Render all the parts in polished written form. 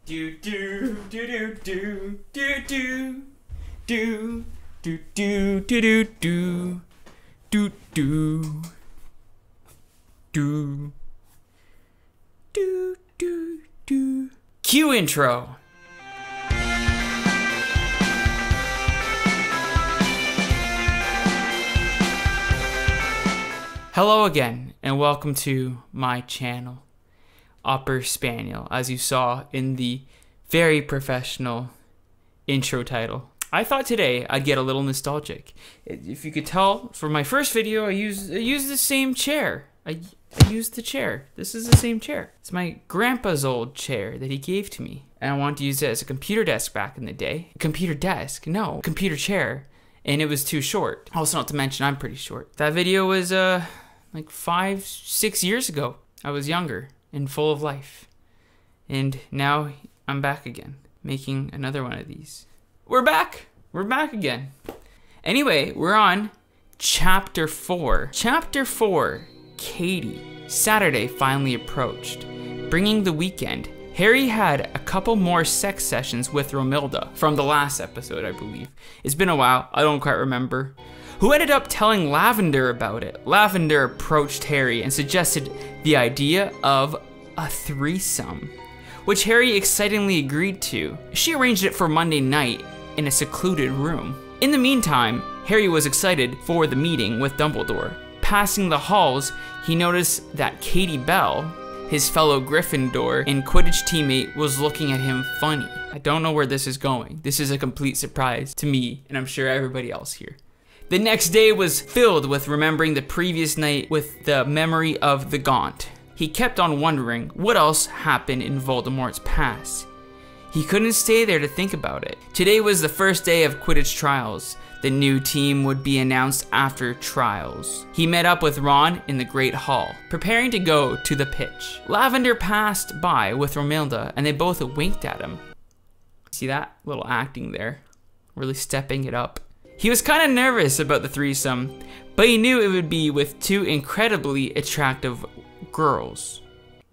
Do do do do do do do do do do do do do do do do do do. Cue intro. Hello again, and welcome to my channel, Awper-Spaniel, as you saw in the very professional intro title. I thought today I'd get a little nostalgic. If you could tell, for my first video, I used the same chair. I used the chair. This is the same chair. It's my grandpa's old chair that he gave to me. And I wanted to use it as a computer desk back in the day. Computer desk? No, computer chair. And it was too short. Also, not to mention, I'm pretty short. That video was, like 5-6 years ago. I was younger and full of life. And now I'm back again, making another one of these. We're back! We're back again. Anyway, we're on Chapter 4. Chapter 4, KATJE. Saturday finally approached, bringing the weekend. Harry had a couple more sex sessions with Romilda from the last episode, I believe. It's been a while, I don't quite remember. Who ended up telling Lavender about it. Lavender approached Harry and suggested the idea of a threesome, which Harry excitingly agreed to. She arranged it for Monday night in a secluded room. In the meantime, Harry was excited for the meeting with Dumbledore. Passing the halls, he noticed that Katie Bell, his fellow Gryffindor and Quidditch teammate, was looking at him funny. I don't know where this is going. This is a complete surprise to me, and I'm sure everybody else here. The next day was filled with remembering the previous night with the memory of the Gaunt. He kept on wondering what else happened in Voldemort's past. He couldn't stay there to think about it. Today was the first day of Quidditch trials. The new team would be announced after trials. He met up with Ron in the Great Hall, preparing to go to the pitch. Lavender passed by with Romilda and they both winked at him. See that little acting there? Really stepping it up. He was kind of nervous about the threesome, but he knew it would be with two incredibly attractive girls.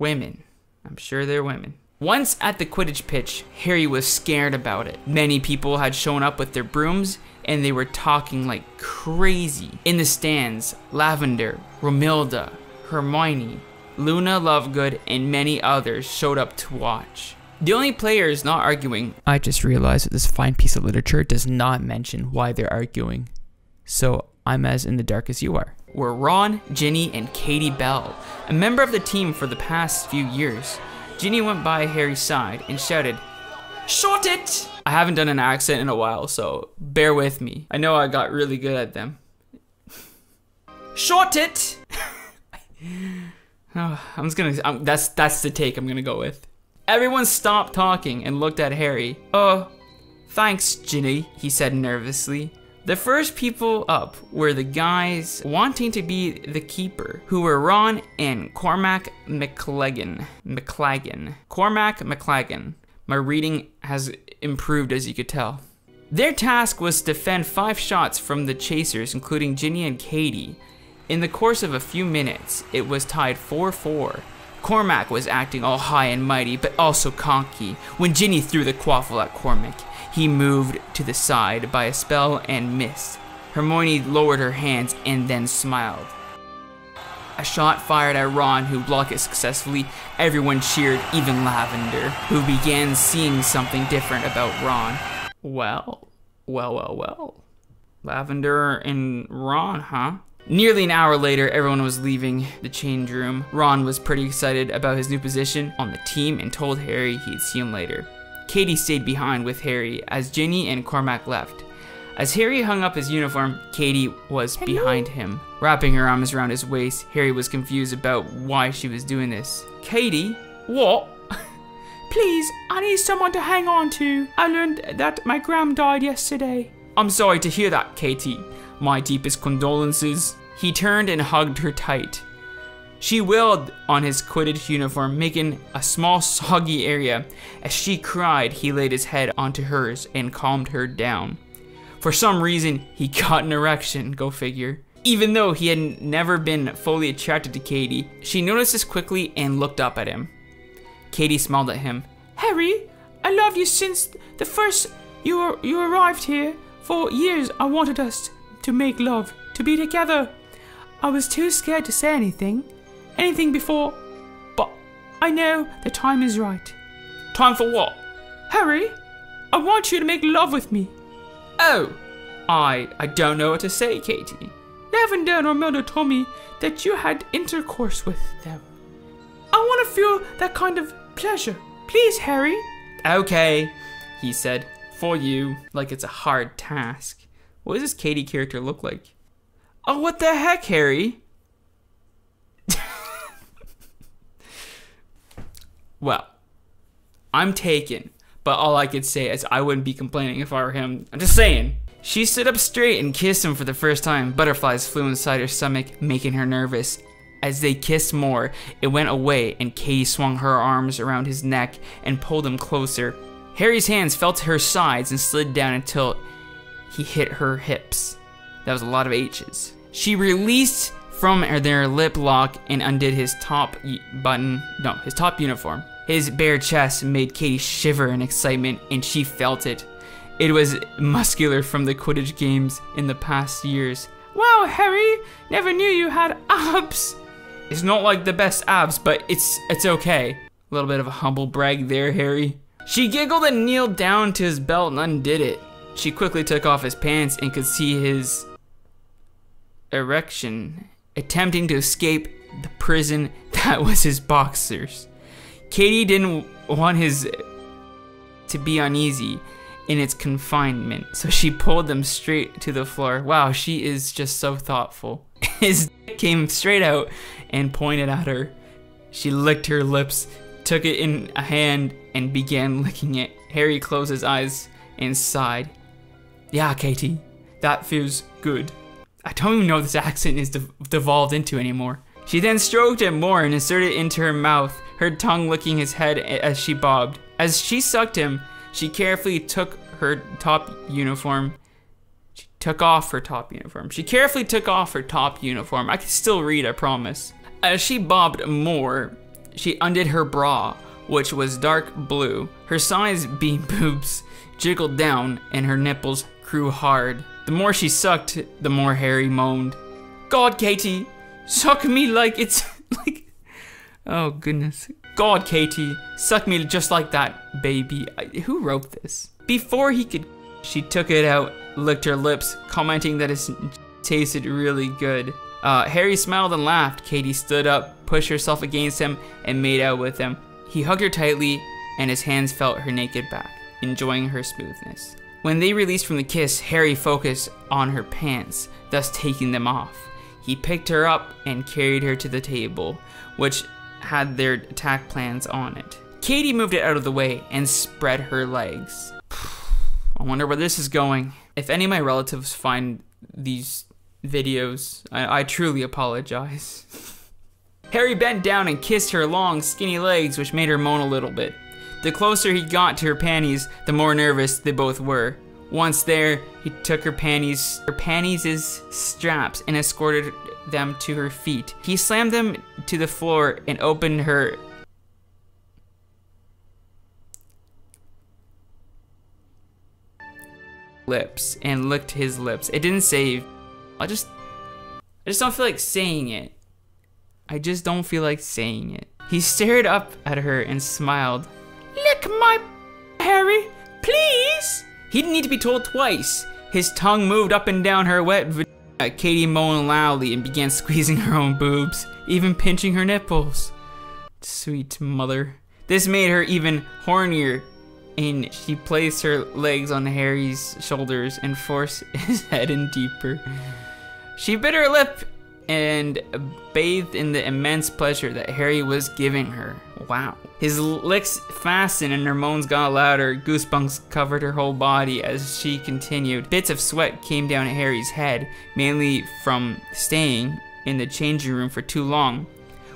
Women. I'm sure they're women. Once at the Quidditch pitch, Harry was scared about it. Many people had shown up with their brooms and they were talking like crazy. In the stands, Lavender, Romilda, Hermione, Luna Lovegood, and many others showed up to watch. The only players not arguing. I just realized that this fine piece of literature does not mention why they're arguing. So I'm as in the dark as you are. Were Ron, Ginny, and Katie Bell, a member of the team for the past few years. Ginny went by Harry's side and shouted, "Shot it!" I haven't done an accent in a while, so bear with me. I know I got really good at them. Shot it! Oh, that's the take I'm gonna go with. Everyone stopped talking and looked at Harry. "Oh, thanks, Ginny," he said nervously. The first people up were the guys wanting to be the keeper, who were Ron and Cormac McLaggen. Cormac McLaggen. My reading has improved, as you could tell. Their task was to defend 5 shots from the chasers, including Ginny and Katie. In the course of a few minutes, it was tied 4-4. Cormac was acting all high and mighty, but also cocky. When Ginny threw the quaffle at Cormac, he moved to the side by a spell and missed. Hermione lowered her hands and then smiled. A shot fired at Ron, who blocked it successfully. Everyone cheered, even Lavender, who began seeing something different about Ron. Well. Lavender and Ron, huh? Nearly an hour later, everyone was leaving the change room. Ron was pretty excited about his new position on the team and told Harry he'd see him later. Katie stayed behind with Harry as Ginny and Cormac left. As Harry hung up his uniform, Katie was behind him. Wrapping her arms around his waist, Harry was confused about why she was doing this. "Katie? What?" "Please, I need someone to hang on to. I learned that my gram died yesterday." "I'm sorry to hear that, Katie. My deepest condolences." He turned and hugged her tight. She wailed on his Quidditch uniform, making a small soggy area. As she cried, he laid his head onto hers and calmed her down. For some reason, he got an erection, go figure. Even though he had never been fully attracted to Katie, she noticed this quickly and looked up at him. Katie smiled at him. "Harry, I love you since the first you arrived here. For years, I wanted us to make love, to be together. I was too scared to say anything before, but I know the time is right. Time for what? Harry, I want you to make love with me. Oh, I don't know what to say, Katie. Lavender and Romilda told me that you had intercourse with them. I want to feel that kind of pleasure. Please, Harry. Okay, he said, for you, like it's a hard task. What does this Katie character look like? Oh, what the heck, Harry? Well, I'm taken, but all I could say is I wouldn't be complaining if I were him. I'm just saying. She stood up straight and kissed him for the first time. Butterflies flew inside her stomach, making her nervous. As they kissed more, it went away, and Katie swung her arms around his neck and pulled him closer. Harry's hands fell to her sides and slid down until he hit her hips. That was a lot of H's. She released from their lip lock and undid his top uniform. His bare chest made Katie shiver in excitement, and she felt it. It was muscular from the Quidditch games in the past years. Wow, Harry, never knew you had abs. It's not like the best abs, but it's okay. A little bit of a humble brag there, Harry. She giggled and kneeled down to his belt and undid it. She quickly took off his pants and could see his erection, attempting to escape the prison that was his boxers. Katie didn't want his to be uneasy in its confinement, so she pulled them straight to the floor. Wow, she is just so thoughtful. His dick came straight out and pointed at her. She licked her lips, took it in a hand, and began licking it. Harry closed his eyes and sighed. Yeah, Katie, that feels good. I don't even know what this accent is devolved into anymore. She then stroked him more and inserted it into her mouth, her tongue licking his head as she bobbed. As she sucked him, she carefully took her top uniform. She carefully took off her top uniform. I can still read, I promise. As she bobbed more, she undid her bra, which was dark blue. Her size beam boobs jiggled down and her nipples grew hard. The more she sucked, the more Harry moaned. God, Katie, suck me like it's like... Oh, goodness. God, Katie, suck me just like that, baby. Who wrote this? Before he could... She took it out, licked her lips, commenting that it tasted really good. Harry smiled and laughed. Katie stood up, pushed herself against him, and made out with him. He hugged her tightly, and his hands felt her naked back, enjoying her smoothness. When they released from the kiss, Harry focused on her pants, thus taking them off. He picked her up and carried her to the table, which had their attack plans on it. Katie moved it out of the way and spread her legs. I wonder where this is going. If any of my relatives find these videos, I truly apologize. Harry bent down and kissed her long, skinny legs, which made her moan a little bit. The closer he got to her panties, the more nervous they both were. Once there, he took her panties' straps and escorted them to her feet. He slammed them to the floor and opened her lips and licked his lips. It didn't save. I just don't feel like saying it. I just don't feel like saying it. He stared up at her and smiled. Lick my Harry, please. He didn't need to be told twice. His tongue moved up and down her wet vagina. Katie moaned loudly and began squeezing her own boobs, even pinching her nipples. Sweet mother. This made her even hornier, and she placed her legs on Harry's shoulders and forced his head in deeper. She bit her lip and bathed in the immense pleasure that Harry was giving her. Wow. His licks fastened and her moans got louder. Goosebumps covered her whole body as she continued. Bits of sweat came down Harry's head, mainly from staying in the changing room for too long.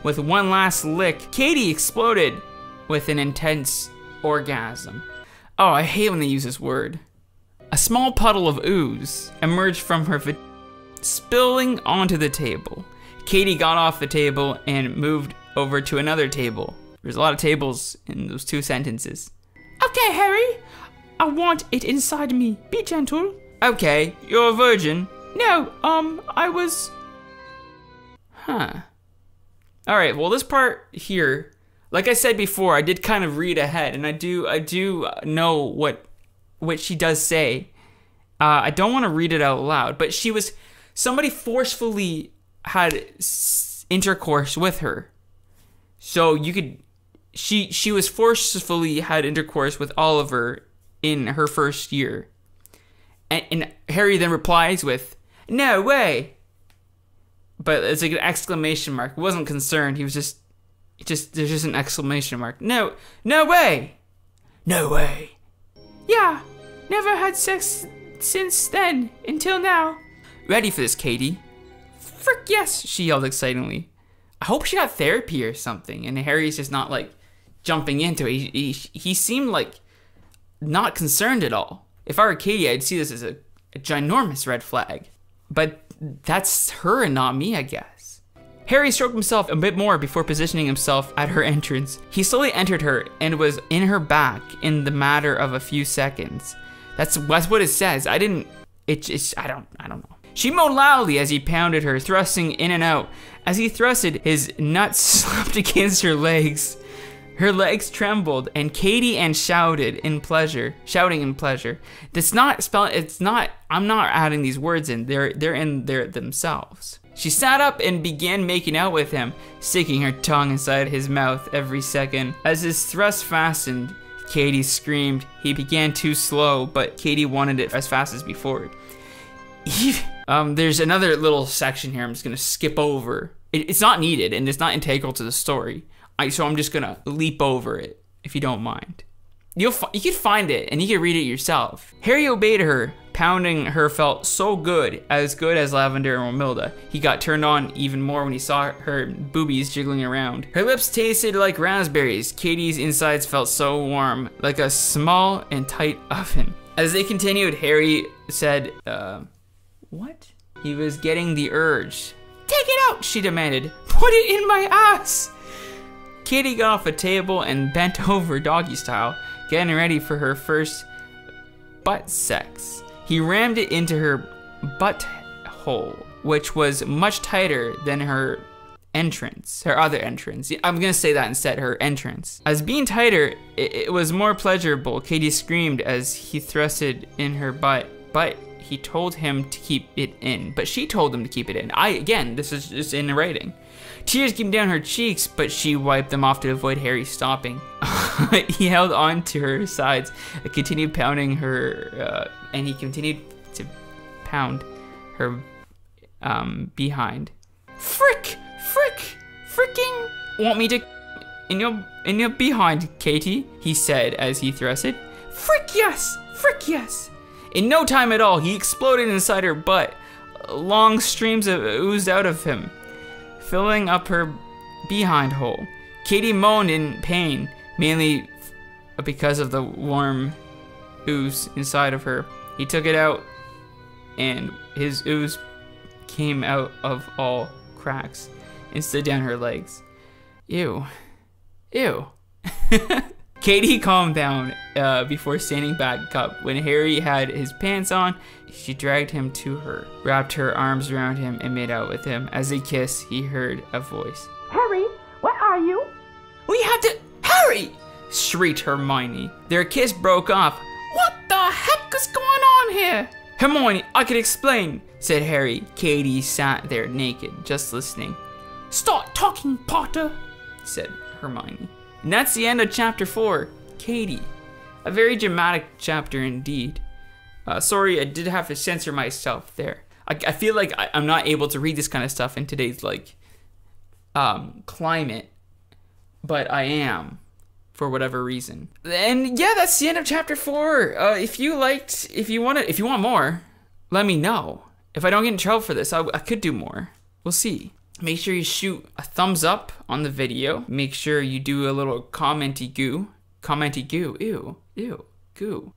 With one last lick, Katie exploded with an intense orgasm. Oh, I hate when they use this word. A small puddle of ooze emerged from her vagina, spilling onto the table. Katie got off the table and moved over to another table. There's a lot of tables in those two sentences. Okay, Okay, Harry. I want it inside me. Be gentle. Okay, you're a virgin. No, I was... Huh. Alright, well this part here, like I said before, I did kind of read ahead, and I do know what she does say. I don't want to read it out loud, but somebody forcefully had intercourse with her. So she was forcefully had intercourse with Oliver in her first year. And Harry then replies with, "No way." But it's like an exclamation mark. He wasn't concerned. He was there's just an exclamation mark. No way. No way. Yeah, never had sex since then, until now. Ready for this, Katie? Frick yes, she yelled excitedly. I hope she got therapy or something. And Harry's just not like jumping into it. He seemed like not concerned at all. If I were Katie, I'd see this as a ginormous red flag. But that's her and not me, I guess. Harry stroked himself a bit more before positioning himself at her entrance. He slowly entered her and was in her back in the matter of a few seconds. That's what it says. I don't know. She moaned loudly as he pounded her, thrusting in and out. As he thrusted, his nuts slapped against her legs. Her legs trembled, and Katie shouting in pleasure. I'm not adding these words in. They're in there themselves. She sat up and began making out with him, sticking her tongue inside his mouth every second. As his thrust fastened, Katie screamed. He began too slow, but Katie wanted it as fast as before. There's another little section here I'm just gonna skip over. It's not needed, and it's not integral to the story. So I'm just gonna leap over it, if you don't mind. You could find it, and you can read it yourself. Harry obeyed her. Pounding her felt so good as Lavender and Romilda. He got turned on even more when he saw her boobies jiggling around. Her lips tasted like raspberries. Katie's insides felt so warm, like a small and tight oven. As they continued, Harry said, what? He was getting the urge. Take it out, she demanded. Put it in my ass. Katie got off a table and bent over doggy style, getting ready for her first butt sex. He rammed it into her butt hole, which was much tighter than her other entrance. I'm gonna say that instead, her entrance. As being tighter, it was more pleasurable. Katie screamed as he thrusted in her butt, but he told him to keep it in. But she told him to keep it in. Again, this is just in the writing. Tears came down her cheeks, but she wiped them off to avoid Harry stopping. He held on to her sides and continued pounding her, and he continued to pound her behind. Fricking want me to in your behind, Katie, he said as he thrusted. Frick yes. In no time at all, he exploded inside her butt. Long streams oozed out of him, filling up her behind hole. Katie moaned in pain, mainly because of the warm ooze inside of her. He took it out, and his ooze came out of all cracks and slid down her legs. Ew. Katie calmed down before standing back up. When Harry had his pants on, she dragged him to her, wrapped her arms around him, and made out with him. As they kissed, he heard a voice. Harry, where are you? We have to... Harry! Shrieked Hermione. Their kiss broke off. What the heck is going on here? Hermione, I can explain, said Harry. Katie sat there naked, just listening. Start talking, Potter, said Hermione. And that's the end of chapter 4, Katie. A very dramatic chapter indeed. Sorry, I did have to censor myself there. I feel like I'm not able to read this kind of stuff in today's climate, but I am, for whatever reason. And yeah, that's the end of chapter 4. If you want more, let me know. If I don't get in trouble for this, I could do more. We'll see. Make sure you shoot a thumbs up on the video. Make sure you do a little commenty goo. Ew.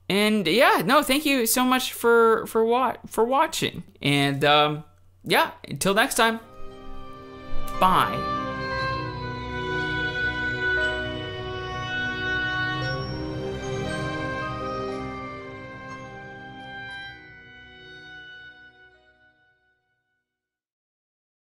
And yeah, no, thank you so much for watching. And yeah, until next time. Bye.